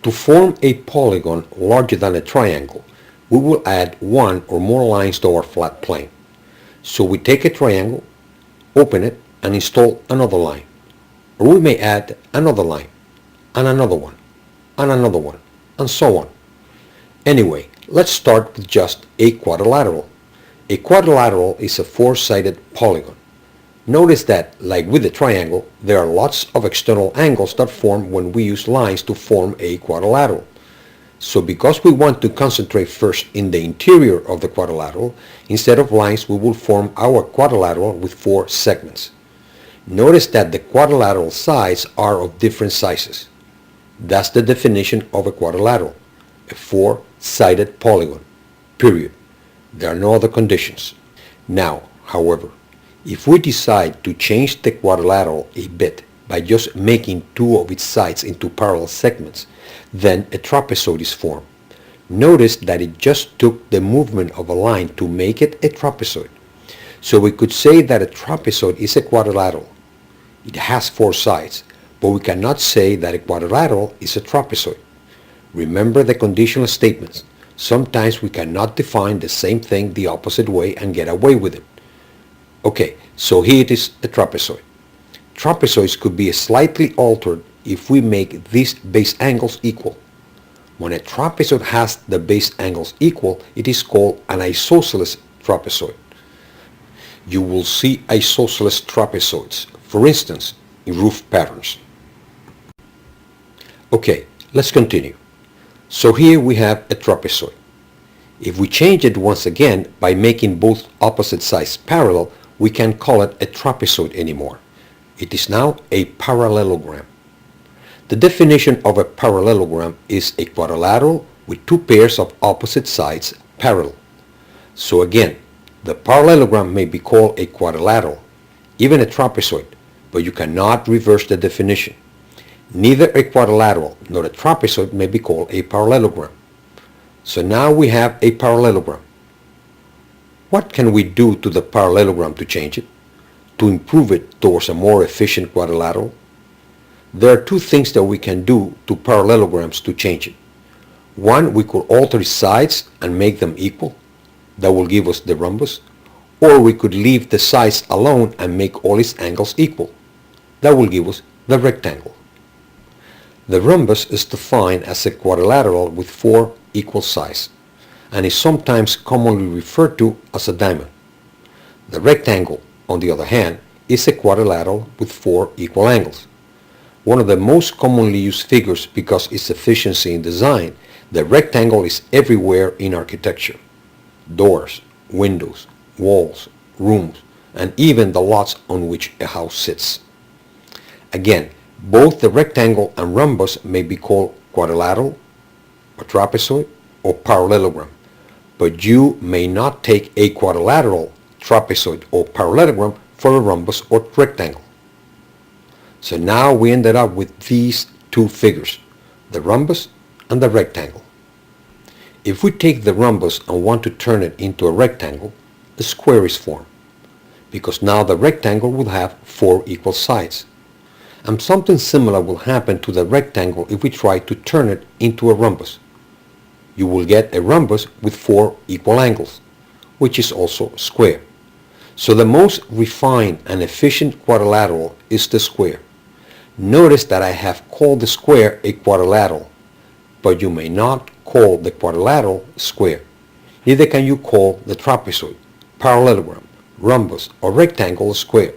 To form a polygon larger than a triangle, we will add one or more lines to our flat plane. So we take a triangle, open it, and install another line. Or we may add another line, and another one, and another one, and so on. Anyway, let's start with just a quadrilateral. A quadrilateral is a four-sided polygon. Notice that, like with the triangle, there are lots of external angles that form when we use lines to form a quadrilateral. So because we want to concentrate first in the interior of the quadrilateral, instead of lines we will form our quadrilateral with four segments. Notice that the quadrilateral sides are of different sizes. That's the definition of a quadrilateral, a four-sided polygon, period. There are no other conditions. Now, however, if we decide to change the quadrilateral a bit by just making two of its sides into parallel segments, then a trapezoid is formed. Notice that it just took the movement of a line to make it a trapezoid. So we could say that a trapezoid is a quadrilateral. It has four sides, but we cannot say that a quadrilateral is a trapezoid. Remember the conditional statements. Sometimes we cannot define the same thing the opposite way and get away with it. Okay, so here it is, a trapezoid. Trapezoids could be slightly altered if we make these base angles equal. When a trapezoid has the base angles equal, it is called an isosceles trapezoid. You will see isosceles trapezoids, for instance, in roof patterns. Okay, let's continue. So here we have a trapezoid. If we change it once again by making both opposite sides parallel, we can't call it a trapezoid anymore. It is now a parallelogram. The definition of a parallelogram is a quadrilateral with two pairs of opposite sides parallel. So again, the parallelogram may be called a quadrilateral, even a trapezoid, but you cannot reverse the definition. Neither a quadrilateral nor a trapezoid may be called a parallelogram. So now we have a parallelogram. What can we do to the parallelogram to change it, to improve it towards a more efficient quadrilateral? There are two things that we can do to parallelograms to change it. One, we could alter its sides and make them equal. That will give us the rhombus. Or we could leave the sides alone and make all its angles equal. That will give us the rectangle. The rhombus is defined as a quadrilateral with four equal sides, and is sometimes commonly referred to as a diamond. The rectangle, on the other hand, is a quadrilateral with four equal angles. One of the most commonly used figures because of its efficiency in design, the rectangle is everywhere in architecture. Doors, windows, walls, rooms, and even the lots on which a house sits. Again, both the rectangle and rhombus may be called quadrilateral, or trapezoid, or parallelogram, but you may not take a quadrilateral, trapezoid, or parallelogram for a rhombus or rectangle. So now we ended up with these two figures, the rhombus and the rectangle. If we take the rhombus and want to turn it into a rectangle, a square is formed, because now the rectangle will have four equal sides. And something similar will happen to the rectangle if we try to turn it into a rhombus. You will get a rhombus with four equal angles, which is also a square. So the most refined and efficient quadrilateral is the square. Notice that I have called the square a quadrilateral, but you may not call the quadrilateral square. Neither can you call the trapezoid, parallelogram, rhombus, or rectangle a square.